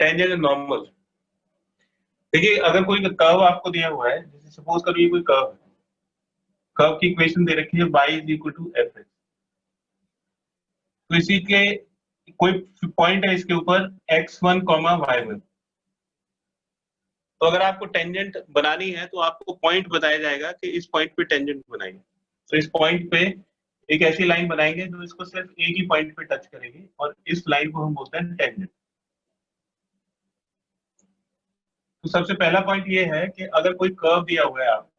Tangent and normal. देखिए अगर कोई कर्व आपको दिया हुआ है, जैसे सपोज करिए कोई कर्व, कर्व की इक्वेशन दे रखी है y is equal to f x, तो इसी के कोई पॉइंट है इसके ऊपर x1, y1, तो अगर आपको टेंजेंट बनानी है तो आपको पॉइंट बताया जाएगा कि इस पॉइंट पे टेंजेंट बनाइए। तो इस पॉइंट पे एक ऐसी लाइन बनाएंगे जो इसको सिर्फ एक ही पॉइंट पे टच करेगी, और इस लाइन को हम बोलते हैं टेंजेंट। तो सबसे पहला पॉइंट ये है कि अगर कोई कर्व दिया हुआ है आपको,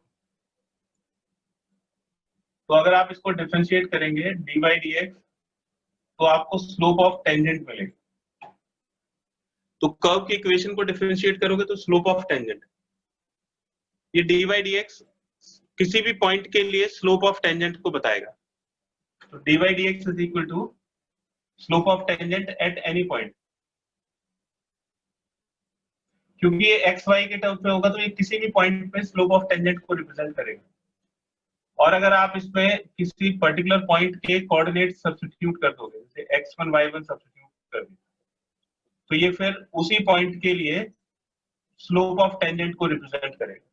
तो अगर आप इसको डिफरेंशिएट करेंगे dy dx, तो आपको स्लोप ऑफ टेंजेंट मिलेगा। तो कर्व की इक्वेशन को डिफरेंशिएट करोगे तो स्लोप ऑफ टेंजेंट, ये dy dx किसी भी पॉइंट के लिए स्लोप ऑफ टेंजेंट को बताएगा। तो dy dx is equal to slope of tangent at any point. क्योंकि ये एक्स वाई के टर्म्स में होगा तो ये किसी भी पॉइंट पे स्लोप ऑफ टेंजेंट को रिप्रेजेंट करेगा। और अगर आप इसमें किसी पर्टिकुलर पॉइंट के कोऑर्डिनेट सब्स्टिट्यूट कर दोगे, जैसे x1 y1 सब्स्टिट्यूट कर दिया, तो ये फिर उसी पॉइंट के लिए स्लोप ऑफ टेंजेंट को रिप्रेजेंट करेगा।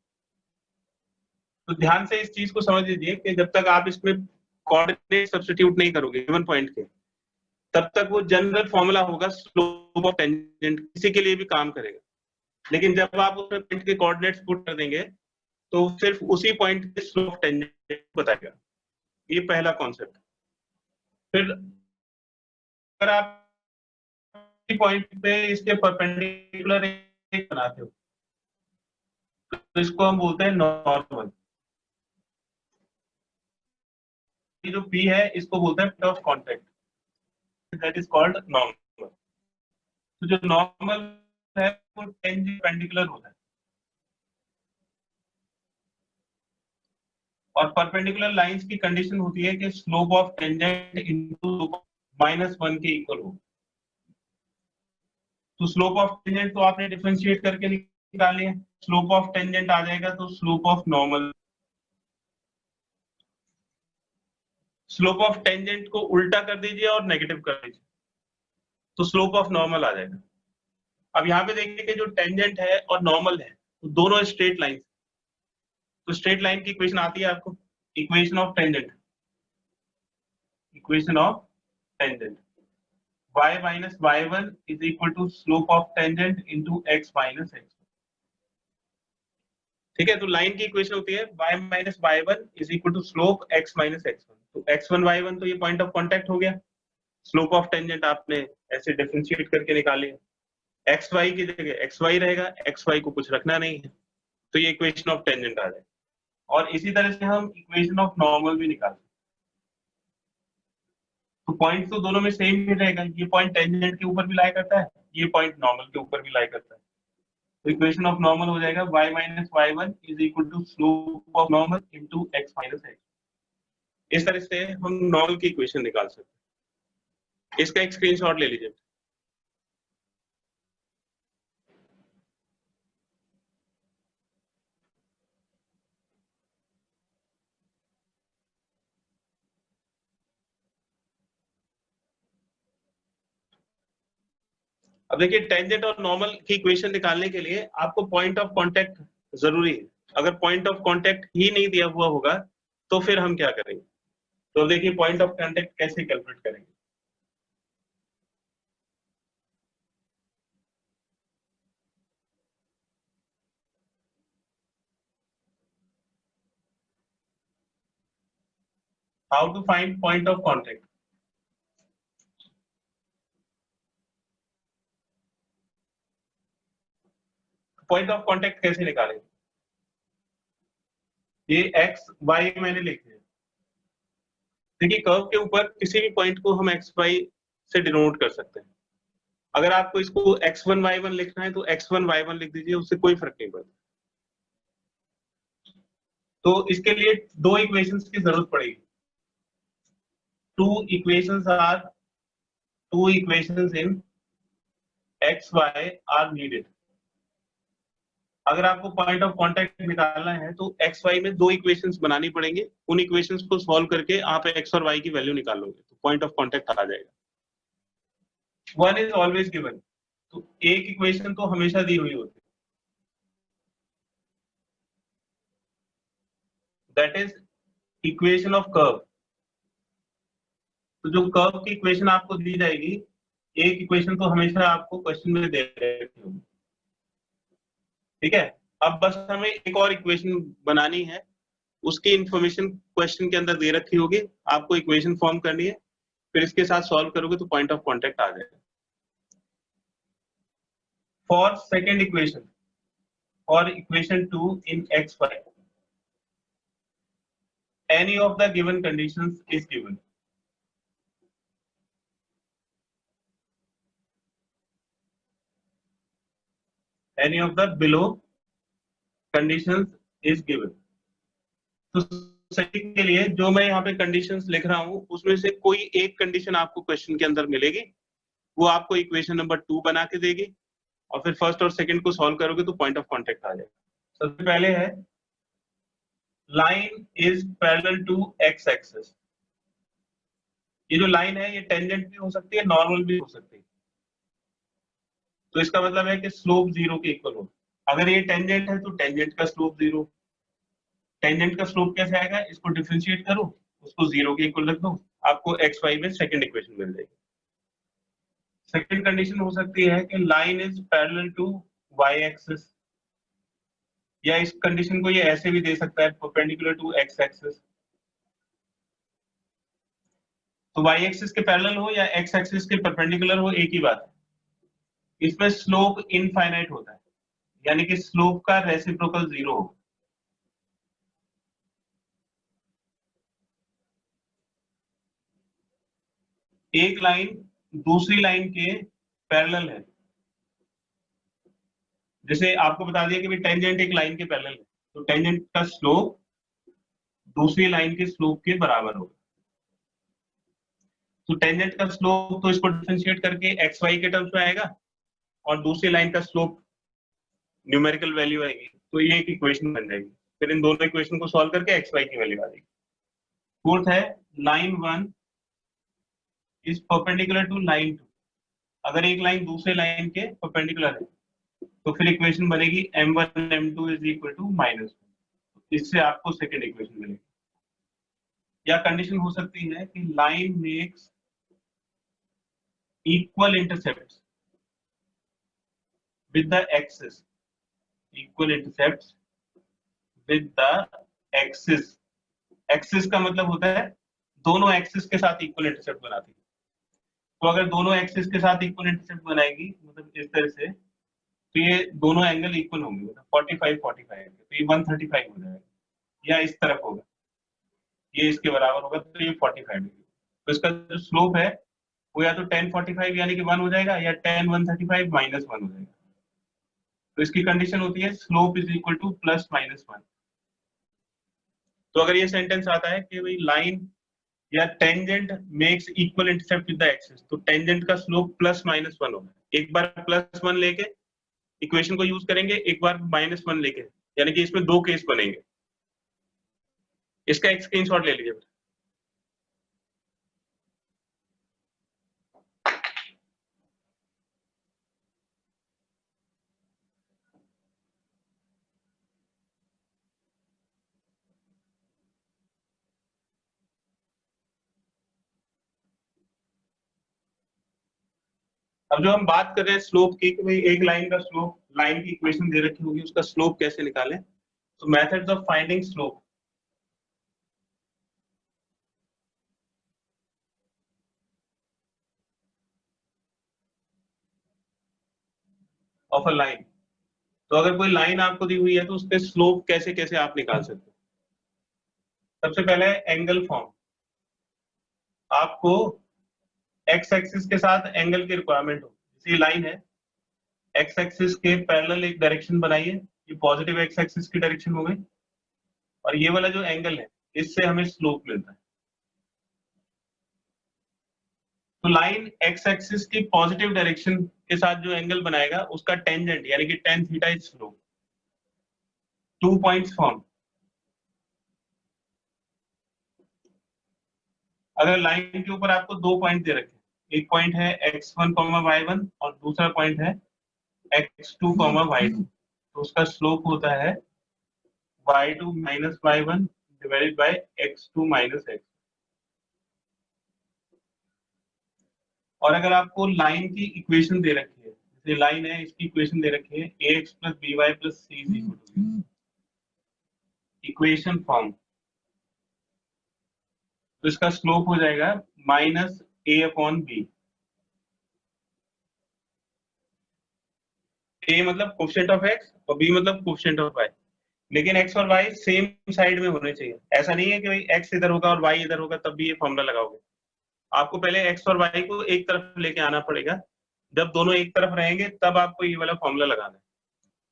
तो ध्यान से इस चीज को समझ लीजिए कि जब तक आप इसमें कोऑर्डिनेट सब्स्टिट्यूट नहीं करोगे गिवन पॉइंट के, तब तक वो जनरल फॉर्मूला होगा स्लोप ऑफ टेंजेंट, किसी के लिए भी काम करेगा। लेकिन जब आप उसमें पॉइंट के कोऑर्डिनेट्स पुट कर देंगे तो सिर्फ उसी पॉइंट के स्लोप टेंजेंट बताएगा। ये पहला कॉन्सेप्ट। फिर अगर आप पॉइंट पे इसके परपेंडिकुलर एक बनाते हो तो इसको हम बोलते हैं नॉर्मल। ये जो P है इसको बोलते हैं point of contact, that is called normal. तो जो नॉर्मल है वो टेंजेंट परपेंडिकुलर होता है, और परपेंडिकुलर लाइंस की कंडीशन होती है कि स्लोप ऑफ टेंजेंट इनटू -1 के इक्वल हो। तो स्लोप ऑफ टेंजेंट तो आपने डिफरेंशिएट करके निकाल लिया, स्लोप ऑफ टेंजेंट आ जाएगा तो slope of normal. Slope of tangent को उल्टा कर दीजिए और नेगेटिव कर दीजिए तो स्लोप ऑफ नॉर्मल आ जाएगा। अब यहाँ पे देखिए कि जो टेंजेंट है और नॉर्मल है तो दोनों स्ट्रेट लाइन, तो स्ट्रेट लाइन की इक्वेशन आती है आपको, equation of tangent, equation of tangent y minus y1 is equal to slope of tangent into x minus x। ठीक है, तो लाइन की इक्वेशन होती है y minus y1 is equal to slope x minus x1। तो x1 y1 तो ये point of contact हो गया, स्लोप ऑफ टेंजेंट आपने ऐसे डिफरेंशिएट करके निकाल लिया, xy की जगह xy रहेगा, xy को कुछ रखना नहीं है, तो ये इक्वेशन ऑफ टेंजेंट आ जाएगा। और इसी तरह से हम इक्वेशन ऑफ नॉर्मल भी निकाल सकते हैं। तो पॉइंट तो दोनों में सेम ही रहेगा, ये पॉइंट टेंजेंट के ऊपर भी लाई करता है, ये पॉइंट नॉर्मल के ऊपर भी लाई करता है। तो इक्वेशन ऑफ नॉर्मल हो जाएगा y minus y1 is equal to slope of normal into x minus x। इस तरह से हम नॉर्मल की इक्वेशन निकाल सकते हैं। इसका एक स्क्रीनशॉट ले लीजिए। अब देखिए टेंजेंट और नॉर्मल की इक्वेशन निकालने के लिए आपको पॉइंट ऑफ कांटेक्ट जरूरी है। अगर पॉइंट ऑफ कांटेक्ट ही नहीं दिया हुआ होगा तो फिर हम क्या करेंगे? तो देखिए पॉइंट ऑफ कांटेक्ट कैसे कैलकुलेट करेंगे। How to find point of contact? Point of contact कैसे निकालेंगे? ये एक्स वाई मैंने लिख दिया। देखिए कर्व के ऊपर किसी भी पॉइंट को हम एक्स वाई से डिनोट कर सकते हैं। अगर आपको इसको x1 y1 लिखना है तो x1 y1 लिख दीजिए, उससे कोई फर्क नहीं पड़ता। तो इसके लिए दो इक्वेशंस की जरूरत पड़ेगी। two equations in x y are needed। अगर आपको पॉइंट ऑफ कांटेक्ट निकालना है तो एक्स वाई में दो इक्वेशंस बनानी पड़ेंगे, उन इक्वेशंस को सॉल्व करके आप एक्स और वाई की वैल्यू निकालोगे तो पॉइंट ऑफ कांटेक्ट आ जाएगा। वन इज ऑलवेज गिवन, तो एक इक्वेशन तो हमेशा दी हुई होती है, that is equation of curve. तो जो कर्व की इक्वेशन आपको दी जाएगी, एक इक्वेशन तो हमेशा आपको क्वेश्चन में दे रखी होगी, ठीक है। अब बस हमें एक और इक्वेशन बनानी है, उसकी इंफॉर्मेशन क्वेश्चन के अंदर दे रखी होगी, आपको इक्वेशन फॉर्म करनी है, फिर इसके साथ सॉल्व करोगे तो पॉइंट ऑफ कांटेक्ट आ जाएगा। फॉर सेकेंड इक्वेशन, और equation 2 in xy, any of the given conditions is given. Any of the below conditions is given. तो सही के लिए जो मैं यहाँ पे कंडीशंस लिख रहा हूँ, उसमें से कोई एक कंडीशन आपको क्वेश्चन के अंदर मिलेगी, वो आपको इक्वेशन नंबर 2 बना के देगी, और फिर फर्स्ट और सेकंड को सॉल्व करोगे तो पॉइंट ऑफ कांटेक्ट आ जाएगा। सबसे पहले है line is parallel to x axis. ये जो लाइन है ये टेंजेंट भी हो सकती है, नॉर्मल भी हो सकती है, तो इसका मतलब है कि स्लोप 0 के इक्वल हो। अगर ये टेंजेंट है तो टेंजेंट का स्लोप 0। टेंजेंट का स्लोप कैसे आएगा, इसको डिफरेंशिएट करो, उसको 0 के इक्वल रख दो, आपको एक्स वाई में सेकंड इक्वेशन मिल जाएगी। सेकंड कंडीशन हो सकती है कि line is parallel to y axis, या इस कंडीशन को ये ऐसे भी दे सकता है, परपेंडिकुलर टू एक्स एक्सिस। तो वाई एक्सिस के पैरेलल हो या एक्स एक्सिस के परपेंडिकुलर हो, एक ही बात है। इसमें स्लोप इनफाइनाइट होता है, यानी कि स्लोप का रेसिप्रोकल 0 हो। एक लाइन दूसरी लाइन के पैरेलल है, जैसे आपको बता दिया कि भाई टेंजेंट एक लाइन के पैरेलल है, तो टेंजेंट का स्लोप दूसरी लाइन के स्लोप के बराबर होगा। तो टेंजेंट का स्लोप तो इसको डिफरेंशिएट करके एक्स वाई के टर्म्स में आएगा, और दूसरी लाइन का स्लोप न्यूमेरिकल वैल्यू आएगी, तो ये एक इक्वेशन बन जाएगी। फिर इन दोनों इक्वेशन को सॉल्व करके एक्स वाई की वैल्यू आ जाएगी। फोर्थ है line 1 is perpendicular to line 2। अगर एक लाइन दूसरे लाइन के परपेंडिकुलर है तो फिर इक्वेशन बनेगी m1 m2 is equal to -1। इससे आपको सेकेंड इक्वेशन मिलेगी। या कंडीशन हो सकती है कि line makes equal intercepts with the axis, equal intercepts with the axis. Axis का मतलब होता है दोनों एक्सिस के साथ इक्वल इंटरसेप्ट बनाती है। तो अगर दोनों एक्सिस के साथ इक्वल इंटरसेप्ट बनाएगी, मतलब इस तरह से, तो ये दोनों एंगल इक्वल होंगे, मतलब 45 45, तो ये 135 हो जाएगा। या इस तरफ होगा, ये इसके बराबर होगा, तो ये 45 डिग्री। तो इसका जो स्लोप है वो या तो tan 45 यानी कि 1 हो जाएगा, या tan 135 -1 हो जाएगा। तो इसकी कंडीशन होती है स्लोप इज इक्वल टू +-1। तो अगर ये सेंटेंस आता है कि भाई लाइन या tangent makes equal intercept with the axis, तो टेंजेंट का स्लोप +-1 होगा। एक बार +1 लेके इक्वेशन को यूज करेंगे, एक बार -1 लेके, यानी कि इसमें दो केस बनेंगे। इसका एक स्क्रीनशॉट ले लीजिए। अब जो हम बात कर रहे हैं स्लोप की, कि भाई एक लाइन का स्लोप, लाइन की इक्वेशन दे रखी होगी, उसका स्लोप कैसे निकालें, तो methods of finding slope. Of a line, तो अगर कोई लाइन आपको दी हुई है तो उसके स्लोप कैसे कैसे आप निकाल सकते हैं। सबसे पहले एंगल फॉर्म। आपको एक्स एक्सिस के साथ एंगल की रिक्वायरमेंट हो, जैसे लाइन है, एक्स एक्सिस के पैरेलल एक डायरेक्शन बनाइए, ये पॉजिटिव एक्स एक्सिस की डायरेक्शन हो गई, और ये वाला जो एंगल है इससे हमें स्लोप मिलता है। तो लाइन एक्स एक्सिस की पॉजिटिव डायरेक्शन के साथ जो एंगल बनाएगा उसका टेंजेंट यानी कि tan theta is slope. 2 points form. अगर लाइन के ऊपर आपको 2 पॉइंट दे रखे, एक पॉइंट है x1, y1 और दूसरा पॉइंट है x2, y2, तो उसका स्लोप होता है y2 minus y1 divided by x2 minus x। और अगर आपको लाइन की इक्वेशन दे रखी है, जैसे लाइन है इसकी इक्वेशन दे रखी है ax plus by plus c is equal to equation form, तो इसका स्लोप हो जाएगा minus a upon b. a मतलब कोफिशिएंट ऑफ x और b मतलब कोफिशिएंट ऑफ y, लेकिन x और y सेम साइड में होने चाहिए। ऐसा नहीं है कि भाई x इधर होगा और y इधर होगा तब भी ये फॉर्मूला लगाओगे। आपको पहले x और y को एक तरफ लेके आना पड़ेगा, जब दोनों एक तरफ रहेंगे तब आपको ये वाला फॉर्मूला लगाना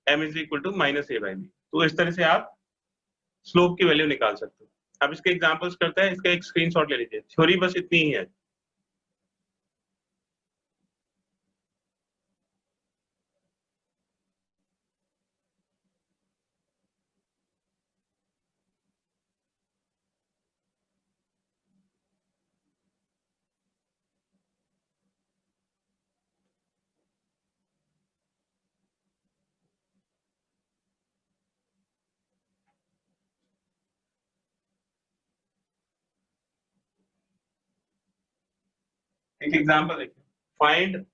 है, m is equal to minus a by b. तो इस तरह से आप स्लोप की वैल्यू निकाल सकते हो। अब इसके एग्जांपल्स करते हैं, इसका एक स्क्रीनशॉट ले लीजिए। थ्योरी बस इतनी ही है। एक एग्जांपल देखिए, find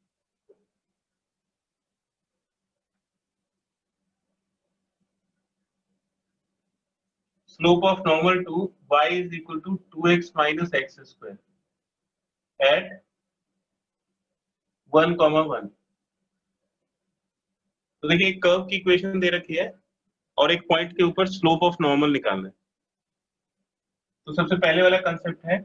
slope of normal to y is equal to 2x minus x square at 1, 1। तो देखिए एक कर्व की इक्वेशन दे रखी है और एक पॉइंट के ऊपर स्लोप ऑफ नॉर्मल निकालना है। तो सबसे पहले वाला कंसेप्ट है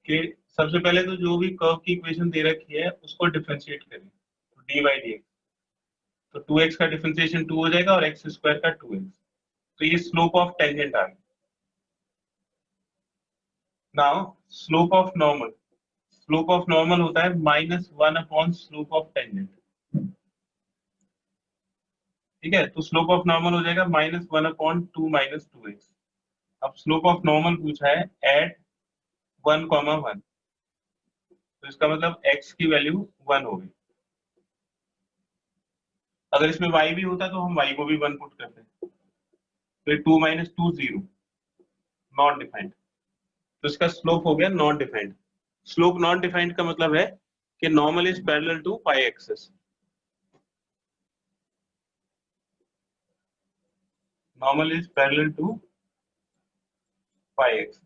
कि सबसे पहले तो जो भी कर्व की इक्वेशन दे रखी है उसको डिफरेंशिएट करें, तो डी बाई डी एक्स, तो 2x का डिफरेंशिएशन 2 हो जाएगा और x स्क्वायर का 2x, तो ये स्लोप ऑफ टेंजेंट आ गया। Now slope of normal, slope of normal होता है -1 अपॉन स्लोप ऑफ टेंजेंट, ठीक है। तो स्लोप ऑफ नॉर्मल हो जाएगा -1 अपॉन 2 माइनस 2x। अब स्लोप ऑफ नॉर्मल पूछा है एट 1, 1, तो इसका मतलब x की वैल्यू 1 होगी। अगर इसमें y भी होता तो हम y को भी 1 पुट करते, तो 2 माइनस 2 0, नॉट डिफाइंड, तो इसका स्लोप हो गया not defined. Slope not defined का मतलब है कि normal is parallel to y axis, normal is parallel to y axis.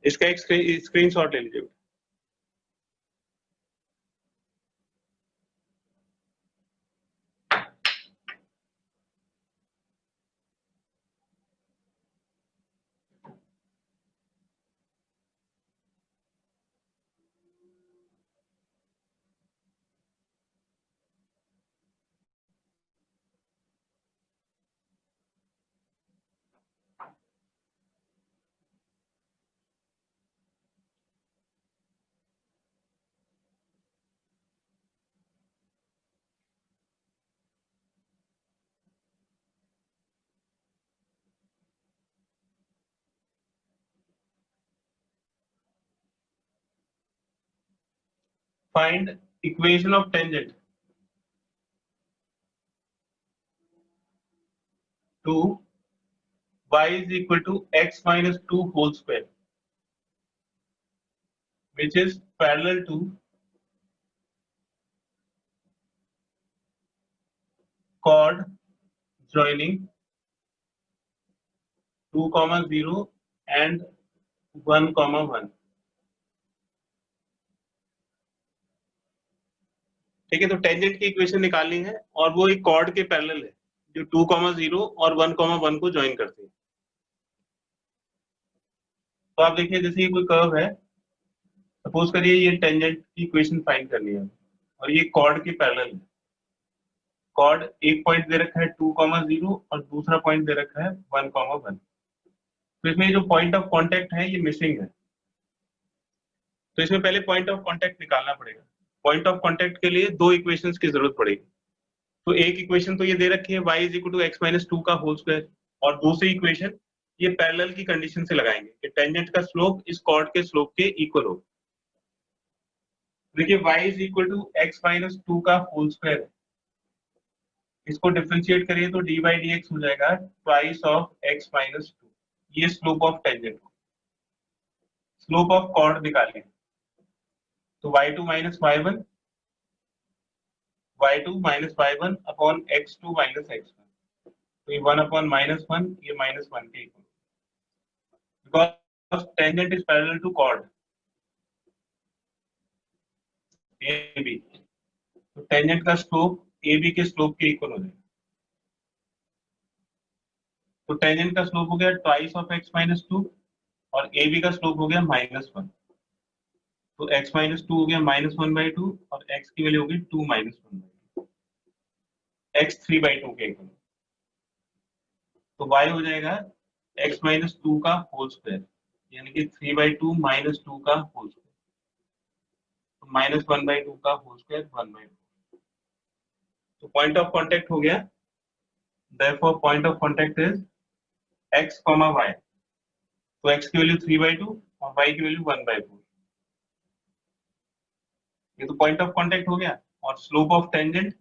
इसका एक स्क्रीनशॉट ले लीजिए। Find equation of tangent to y is equal to x minus 2 whole square, which is parallel to chord joining 2, 0 and 1, 1। ठीक है, तो tangent की equation निकालनी है और वो एक कॉर्ड के पैरेलल है जो 2, 0 और 1, 1 को ज्वाइन करती है। तो आप देखिए जैसे ये कोई कर्व है, सपोज करिए ये टेंजेंट की इक्वेशन फाइंड करनी है और ये कॉर्ड के पैरेलल है। कॉर्ड एक पॉइंट दे रखा है 2, 0 और दूसरा पॉइंट दे रखा है 1, 1। तो इसमें जो पॉइंट ऑफ कांटेक्ट है ये मिसिंग है, तो इसमें पहले पॉइंट ऑफ कांटेक्ट निकालना पड़ेगा। पॉइंट ऑफ कांटेक्ट के लिए दो इक्वेशंस की जरूरत पड़ेगी। तो एक इक्वेशन तो ये दे रखी है y is equal to x minus 2 का होल स्क्वायर, और दूसरी इक्वेशन ये पैरेलल की कंडीशन से लगाएंगे कि टेंजेंट का स्लोप इस कॉर्ड के स्लोप के इक्वल हो। देखिए y is equal to x minus 2 का होल स्क्वायर, इसको डिफरेंशिएट करिए तो dy dx हो जाएगा ट्वाइस ऑफ x माइनस 2, ये slope of tangent. Slope of chord निकालिए तो y2 minus y1 y1 upon x2 minus x1, तो ये 1 अपॉन -1, ये -1 के equal, because tangent is parallel to chord AB, तो टेंजेंट का स्लोप AB के स्लोप के इक्वल हो जाएगा। तो टेंजेंट का स्लोप हो गया ट्वाइस ऑफ x माइनस 2 और AB का स्लोप हो गया -1, तो x माइनस 2 हो गया -1/2 और x की वैल्यू होगी 2 -1/2, x 3/2 के इक्वल, तो y हो जाएगा x माइनस 2 का होल स्क्वायर, यानी कि 3/2 माइनस 2 का होल स्क्वायर, तो -1/2 का होल स्क्वायर 1/2, तो पॉइंट ऑफ कांटेक्ट हो गया। Therefore point of contact is x, y, तो x की वैल्यू 3/2 और y की वैल्यू 1/4, ये तो पॉइंट ऑफ कांटेक्ट हो गया। और slope of tangent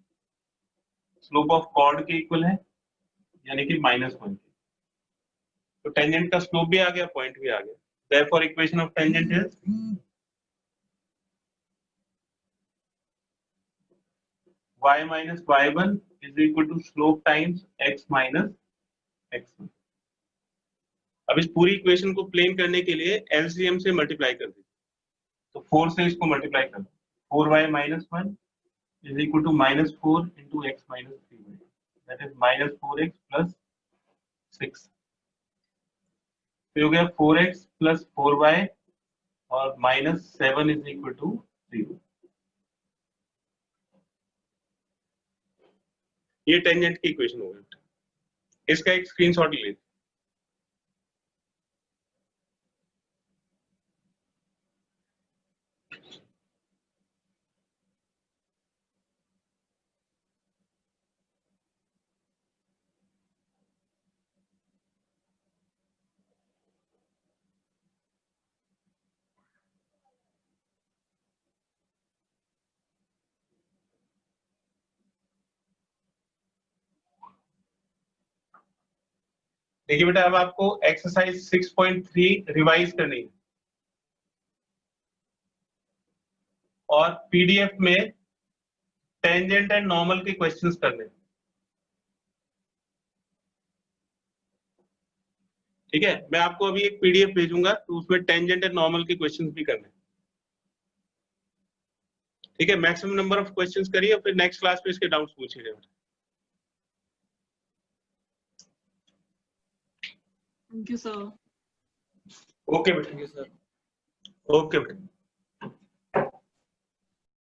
slope of chord के इक्वल है, यानी कि -1, तो टेंजेंट का स्लोप भी आ गया, पॉइंट भी आ गया। Therefore equation of tangent is y minus y1 is equal to slope times x minus x1। अब इस पूरी इक्वेशन को प्लेन करने के लिए एलसीएम से मल्टीप्लाई कर दीजिए, तो 4 से इसको मल्टीप्लाई कर दो, 4y minus 1 is equal to -4 into x minus 3y, that is -4x plus 6, तो हो गया 4x plus 4y और -7 is equal to 0। ये टेंजेंट की इक्वेशन हो गई, इसका एक स्क्रीनशॉट ले। देखिए बेटा, अब आपको एक्सरसाइज 6.3 रिवाइज करनी है और पीडीएफ में टेंजेंट एंड नॉर्मल के क्वेश्चंस करने, ठीक है। मैं आपको अभी एक पीडीएफ भेजूंगा, तो उसमें टेंजेंट एंड नॉर्मल के क्वेश्चंस भी करने, ठीक है। मैक्सिमम नंबर ऑफ क्वेश्चंस करिए, फिर नेक्स्ट क्लास में इसके डाउट्स पूछिएगा। Thank you sir. ओके बेटा, ओके बेटा।